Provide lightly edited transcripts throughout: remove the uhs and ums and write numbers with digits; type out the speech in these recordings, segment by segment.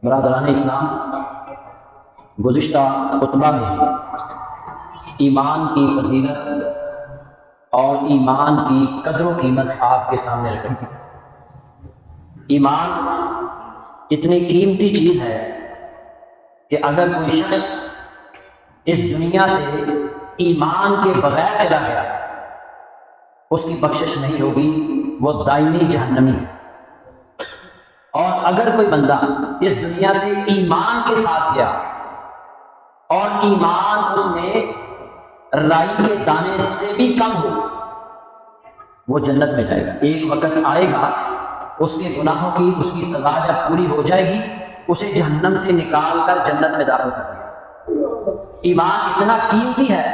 برادران اسلام، گزشتہ خطبہ میں ایمان کی فضیلت اور ایمان کی قدر و قیمت آپ کے سامنے رکھی تھی۔ ایمان اتنی قیمتی چیز ہے کہ اگر کوئی شخص اس دنیا سے ایمان کے بغیر چلا گیا اس کی بخشش نہیں ہوگی، وہ دائمی جہنمی ہے۔ اور اگر کوئی بندہ اس دنیا سے ایمان کے ساتھ گیا اور ایمان اس میں رائی کے دانے سے بھی کم ہو، وہ جنت میں جائے گا۔ ایک وقت آئے گا اس کے گناہوں کی اس کی سزا جب پوری ہو جائے گی، اسے جہنم سے نکال کر جنت میں داخل کر دیا۔ ایمان اتنا قیمتی ہے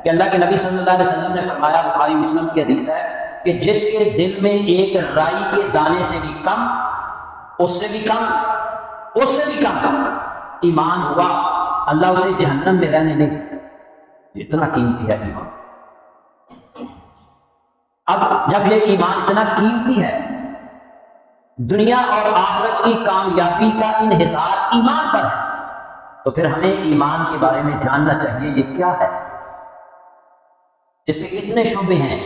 کہ اللہ کے نبی صلی اللہ علیہ وسلم نے فرمایا، بخاری مسلم کی حدیث ہے، کہ جس کے دل میں ایک رائی کے دانے سے بھی کم، اس سے بھی کم ایمان ہوا، اللہ اسے جہنم میں رہنے نہیں دیتا۔ اتنا قیمتی ہے ایمان۔ اب جب یہ ایمان اتنا قیمتی ہے، دنیا اور آخرت کی کامیابی کا انحصار ایمان پر ہے، تو پھر ہمیں ایمان کے بارے میں جاننا چاہیے یہ کیا ہے، اس کے کتنے شعبے ہیں،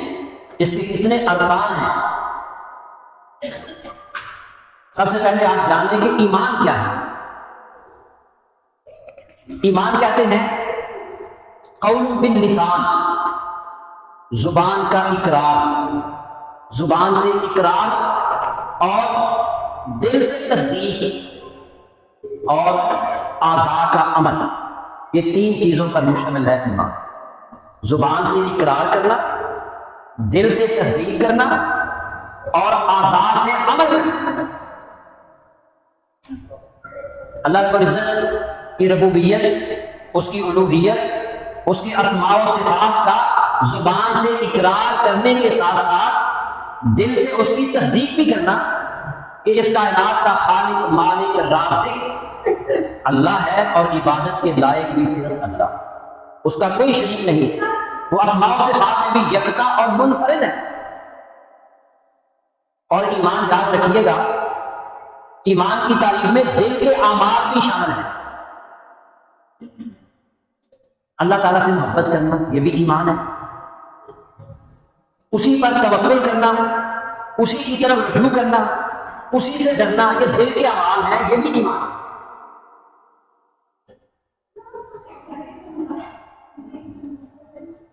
اس کے کتنے ارکان ہیں۔ سب سے پہلے آپ جان لیں کہ ایمان کیا ہے۔ ایمان کہتے ہیں قول باللسان، زبان کا اقرار، زبان سے اقرار اور دل سے تصدیق اور اعضاء کا عمل، یہ تین چیزوں پر مشتمل ہے ایمان۔ زبان سے اقرار کرنا، دل سے تصدیق کرنا اور اعضاء سے عمل کرنا۔ اللہ رب العزت کی ربوبیت، اس کی الوہیت، اس کی اسماء و صفات کا زبان سے اقرار کرنے کے ساتھ ساتھ دل سے اس کی تصدیق بھی کرنا کہ اس کائنات کا خالق، مالک، رازق اللہ ہے اور عبادت کے لائق بھی صرف اللہ، اس کا کوئی شریک نہیں، وہ اسماء و صفات میں بھی یکتا اور منفرد ہے۔ اور ایمان یاد رکھیے گا، ایمان کی تعریف میں دل کے اعمال بھی شامل ہیں۔ اللہ تعالیٰ سے محبت کرنا یہ بھی ایمان ہے، اسی پر توکل کرنا، اسی کی طرف رجوع کرنا، اسی سے ڈرنا، یہ دل کے اعمال ہیں، یہ بھی ایمان ہے۔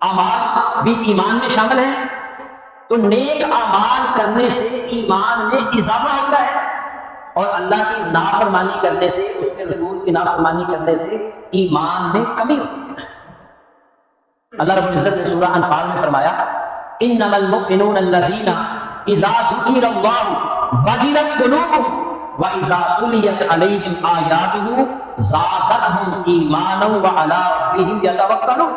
اعمال بھی ایمان میں شامل ہیں، تو نیک اعمال کرنے سے ایمان میں اضافہ ہوتا ہے اور اللہ کی نافرمانی کرنے سے، اس کے رسول کی نافرمانی کرنے سے ایمان میں کمی ہوتی ہے۔ اللہ رب العزت نے سورہ انفال میں فرمایا، انما المؤمنون الذین اذا ذکر اللہ وجلت قلوبهم واذا تلیت علیہم آیاتہ زادتہم ایمانا وعلی ربہم یتوکلون۔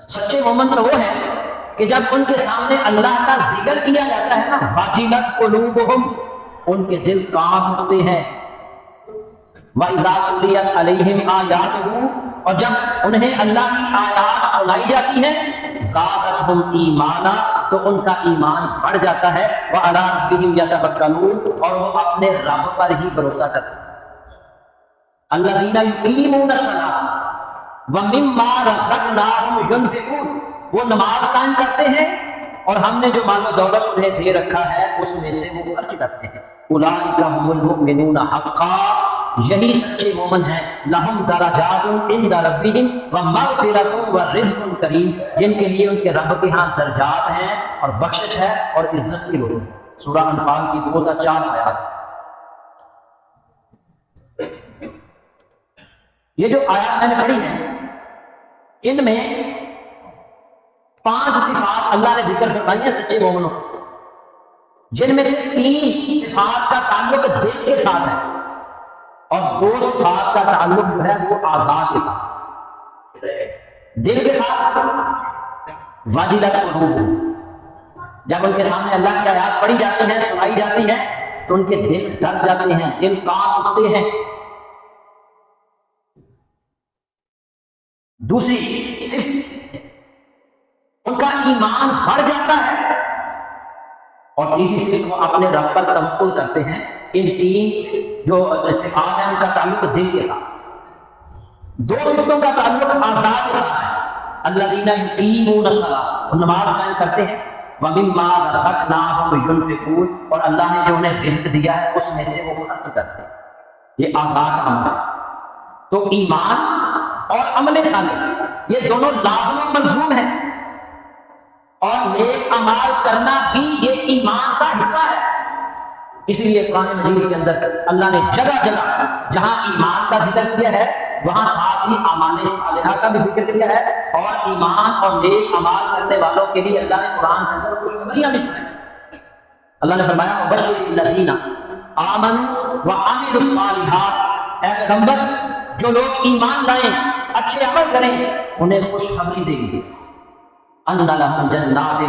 سچے مومن تو وہ ہیں کہ جب ان کے سامنے اللہ کا ذکر کیا جاتا ہے نا، وجلت قلوبهم، ان کے دل کانپ اٹھتے ہیں، وَإِذَا تُلِيَتْ عَلَيْهِمْ آيَاتُهُ، اور جب انہیں اللہ کی آیات سنائی جاتی ہیں، زادتہم ایمانا، تو ان کا ایمان بڑھ جاتا ہے، وَعَلَىٰ رَبِّهِمْ يَتَوَكَّلُونَ، اور وہ اپنے رب پر ہی بھروسہ کرتے ہیں۔ الَّذِينَ يُقِيمُونَ الصَّلَاةَ وَمِمَّا رَزَقْنَاهُمْ يُنْفِقُونَ، وہ نماز قائم کرتے ہیں اور ہم نے جو مال و دولت انہیں دے رکھا ہے اس میں سے وہ خرچ کرتے ہیں۔ اولئک هم المؤمنون حقا، یہی سچے مومن ہیں، لہم درجات عند ربہم ومغفرۃ ورزق کریم، جن کے لیے ان کے رب کے ہاں درجات ہیں اور بخشش ہے اور عزت کی روزی ہے۔ سورہ انفال کی 2 تا 4 آیات۔ یہ جو آیات میں نے پڑھی ہیں، ان میں 5 صفات اللہ نے ذکر فرمائی ہیں سچے مومنوں، جن میں سے 3 صفات کا تعلق دل کے ساتھ ہے اور 2 صفات کا تعلق جو ہے وہ اعضاء کے ساتھ۔ دل کے ساتھ وجلت قلوبہم، جب ان کے سامنے اللہ کی آیات پڑھی جاتی ہیں، سنائی جاتی ہیں، تو ان کے دل ڈر جاتے ہیں، دل کانپ اٹھتے ہیں۔ دوسری صفت، ان کا ایمان بڑھ جاتا ہے، اور تیسری صفت وہ اپنے رب پر توکل کرتے ہیں ان تین جو صفات ہیں ان کا تعلق دل کے ساتھ، دو صفتوں کا تعلق اعضاء کے ساتھ ہے۔ الذین یقیمون الصلاۃ، وہ نماز قائم کرتے ہیں، وَمِمَّا رَزَقْنَاهُمْ يُنْفِقُونَ، اور اللہ نے جو انہیں رزق دیا ہے اس میں سے وہ خرچ کرتے ہیں۔ یہ اعضاء کا عمل ہے۔ تو ایمان اور عمل صالح یہ دونوں لازم و ملزوم ہیں، اور نیک اعمال کرنا بھی یہ ایمان کا حصہ ہے۔ اسی لیے قرآن مجید کے اندر اللہ نے جگہ جگہ جہاں ایمان کا ذکر کیا ہے وہاں ساتھ ہی اعمال صالحہ کا بھی ذکر کیا ہے، اور ایمان اور نیک اعمال کرنے والوں کے لیے اللہ نے قرآن کے اندر خوشخبریاں بھی سنائی۔ اللہ نے فرمایا وبشر الذین آمنوا وعملوا الصالحات، اے پیغمبر جو لوگ ایمان لائیں اچھے عمل کریں انہیں خوشخبری دے دی ان لہم جنات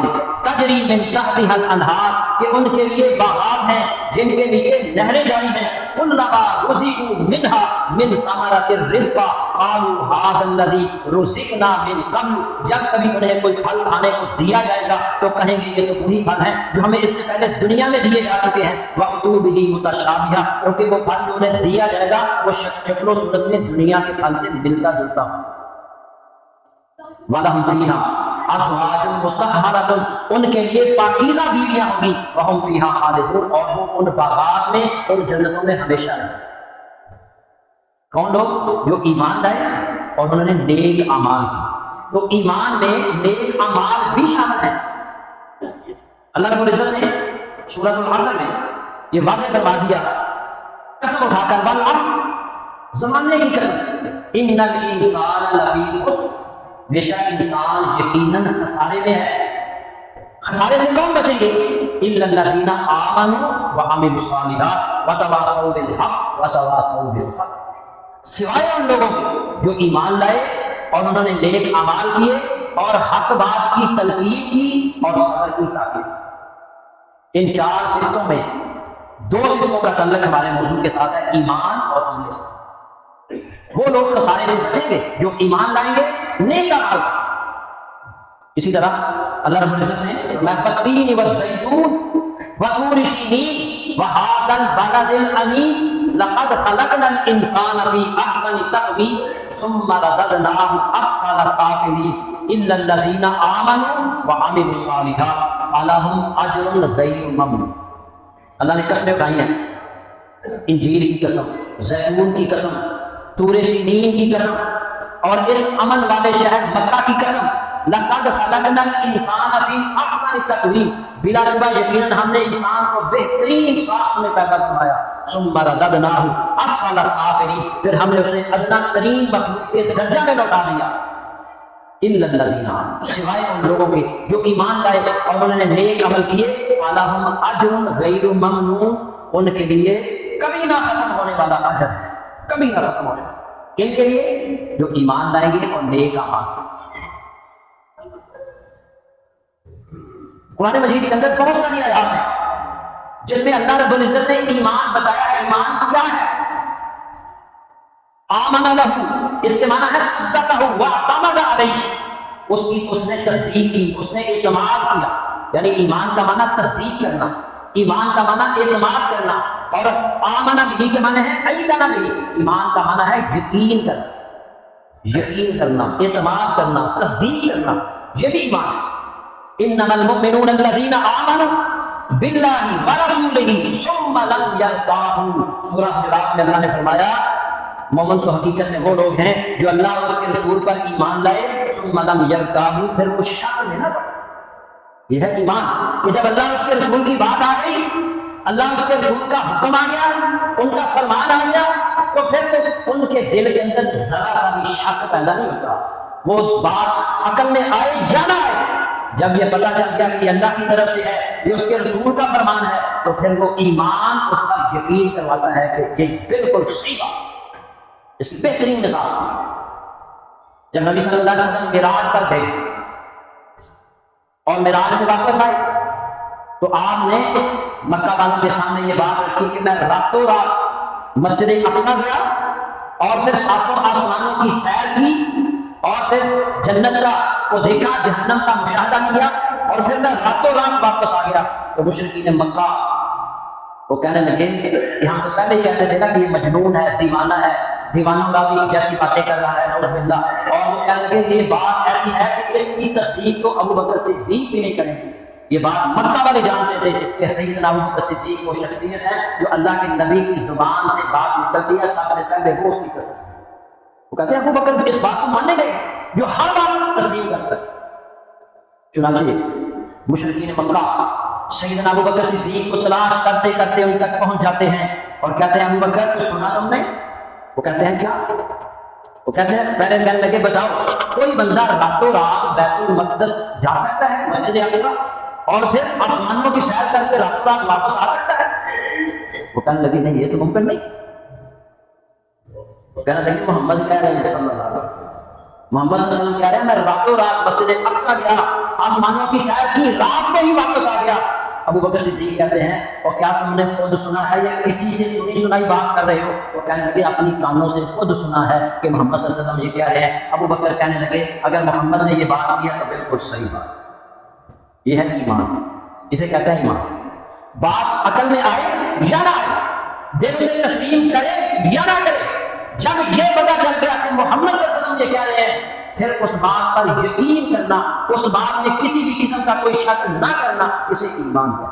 تجری من تحتها الانہار، کہ ان کے لیے باغات ہیں جن کے نیچے نہریں جاری ہیں، کلما رزقوا منها من ثمرۃ الرزق قالوا هذا الذی رزقنا من قبل، جب کبھی انہیں کوئی پھل کھانے کو دیا جائے گا تو کہیں گے یہ تو وہی پھل ہیں جو ہمیں اس سے پہلے دنیا میں دیے جا چکے ہیں، وَأْتُوا بِهِ مُتَشَابِهًا، کیونکہ وہ پھل جو انہیں دیا جائے گا وہ شکل و صورت میں دنیا کے پھل سے ملتا جلتا ہو۔ وَلَهُمْ فِيهَا ازواج مطہرۃ، ان کے لیے پاکیزہ بیویاں ہوں گی، وہم فیہا خالدون، اور وہ ان باغات میں ان جنتوں میں ہمیشہ رہیں۔ کون لوگ؟ جو ایمان لائے اور انہوں نے نیک اعمال کی۔ تو ایمان میں نیک اعمال بھی شامل ہیں۔ اللہ رب العزت نے سورۃ العصر میں یہ واضح فرما دیا قسم اٹھا کر، والعصر، زمانے کی قسم، ان الانسان لفی خسر، بے شک انسان یقیناً خسارے میں ہے۔ خسارے سے کون بچیں گے؟ الا الذین آمنوا وعملوا الصالحات وتواصوا بالحق وتواصوا بالصبر، سوائے ان لوگوں کے جو ایمان لائے اور انہوں نے نیک اعمال کیے اور حق بات کی تلقین کی اور صبر کی تاکید۔ ان چار صفتوں میں دو صفتوں کا تعلق ہمارے موضوع کے ساتھ ہے، ایمان اور عمل صالح۔ وہ لوگ خسارے سے بچیں گے جو ایمان لائیں گے، نیک اعمال۔ اسی طرح اللہ رب العزت نے فرمایا والتین والزیتون وطور سینین وہذا البلد الامین لقد خلقنا الانسان فی احسن تقویم ثم رددناہ اسفل سافلین الا الذین آمنوا وعملوا الصالحات فلہم اجر غیر ممنون۔ اللہ نے قسمیں اٹھائی ہیں، انجیل کی قسم، زیتون کی قسم، طور سینین کی قسم، اور اس امن والے شہر مکہ کی قسم، لقد خلقنا الانسان فی احسن تقویم، بلا شبہ یقیناً ہم نے انسان کو بہترین ساخت میں پیدا فرمایا، ثم رددناہ اسفل سافلین، پھر ہم نے اسے ادنا ترین مخلوق کے درجہ میں لوٹا دیا۔ الا الذین، سوائے ان لوگوں کے جو ایمان لائے اور انہوں نے نیک عمل کیے، فلہم اجر غیر ممنون، ان کے لیے کبھی نہ ختم ہونے والا اجر ہے، کبھی نہ ختم ہونے والا۔ کن کے لیے؟ جو ایمان لائیں گے اور نیک اعمال۔ قرآن مجید کے اندر بہت ساری آیات ہیں جس میں اللہ رب العزت نے ایمان بتایا ہے۔ ایمان کیا ہے؟ آمن لہ، اس کے معنی ہے صدقہ واعتمد علیہ، اس نے تصدیق کی، اس نے اعتماد کیا۔ یعنی ایمان کا معنی تصدیق کرنا، ایمان کا معنی اعتماد کرنا، اور آمن بھی کے معنی ہے ایقن بھی، ایمان کا معنی ہے یقین کرنا، یقین کرنا، اعتماد کرنا، تصدیق کرنا، یہ بھی ایمان ہے۔ انما المؤمنون الذین آمنوا باللہ ورسولہ ثم لم یرتابوا، سورہ حجرات میں اللہ نے فرمایا مومن تو حقیقت میں وہ لوگ ہیں جو اللہ اور اس کے رسول پر ایمان لائے، ثم لم یرتابوا، پھر وہ شک میں نہ پڑے۔ یہ ہے ایمان کہ جب اللہ اور اس کے رسول کی بات آ گئی، اللہ اس کے رسول کا حکم آ گیا، ان کا فرمان آ گیا، تو پھر ان کے دل کے اندر ذرا سا بھی شک پیدا نہیں ہوتا۔ وہ بات عقل میں آئے یا نہ آئے، جب یہ پتہ چل گیا کہ یہ اللہ کی طرف سے ہے، یہ اس کے رسول کا فرمان ہے، تو پھر وہ ایمان اس پر یقین کرواتا ہے کہ یہ بالکل صحیح بات۔ اس کی بہترین مثال، جب نبی صلی اللہ علیہ وسلم معراج پر گئے اور معراج سے واپس آئے تو آپ نے مکہ والوں کے سامنے یہ بات رکھی کہ میں راتوں رات مسجد اقصیٰ گیا اور پھر ساتوں آسمانوں کی سیر کی اور پھر جنت کا کو دیکھا، جہنم کا مشاہدہ کیا، اور پھر میں راتوں رات واپس آ گیا۔ تو مشرکین مکہ وہ کہنے لگے کہ ہم تو پہلے ہی کہتے تھے نا کہ یہ مجنون ہے، دیوانہ ہے، دیوانوں راوی جیسی باتیں کر رہا ہے، نعوذ باللہ. اور وہ کہنے لگے یہ بات ایسی ہے کہ اس کی تصدیق تو ابو بکر صدیق بھی نہیں کریں گے. یہ بات مکہ والے جانتے تھے کہ سیدنا ابو بکر صدیق وہ شخصیت ہے جو اللہ کے نبی کی زبان سے بات نکلتی ہے سب سے پہلے وہ اس کی تصدیق. وہ کہتے ہیں ابو بکر اس بات کو ماننے گئے جو ہر بات تسلیم کرتا ہے. چنانچہ مشرکین مکہ سیدنا ابو بکر صدیق کو تلاش کرتے کرتے ان تک پہنچ جاتے ہیں اور کہتے ہیں ابو بکر تو سنا تم نے؟ وہ کہتے ہیں کیا؟ وہ کہتے ہیں پہلے کہنے لگے بتاؤ کوئی بندہ راتوں رات بیت المقدس جا سکتا ہے، مسجد اقصی، اور پھر آسمانوں کی سیر کر کے راتوں رات واپس آ سکتا ہے؟ وہ کہنے لگے نہیں یہ تو ممکن نہیں. وہ کہنے لگے محمد کہہ رہے ہیں صلی اللہ علیہ وسلم، محمد صلی اللہ علیہ وسلم کہہ رہے ہیں میں راتوں رات مسجد اقصی گیا، آسمانوں کی سیر کی، رات میں ہی واپس آ گیا. ابو بکر صدیق کہتے ہیں اور کیا تم نے خود سنا ہے یا کسی سے سنی سنائی بات کر رہے ہو؟ وہ کہنے لگے اپنی کانوں سے خود سنا ہے کہ محمد صلی اللہ علیہ وسلم یہ کہہ رہے ہیں. ابو بکر کہنے لگے اگر محمد نے یہ بات کی ہے تو بالکل صحیح بات. یہ ہے ایمان، اسے کہتے ہیں ایمان. بات عقل میں آئے یا نہ آئے، دل سے تسلیم کرے یا نہ کرے، جب یہ پتہ چل گیا کہ محمد صلی اللہ علیہ وسلم یہ کہہ رہے ہیں پھر اس بات پر یقین کرنا، اس بات میں کسی بھی قسم کا کوئی شک نہ کرنا، اسے ایمان ہے.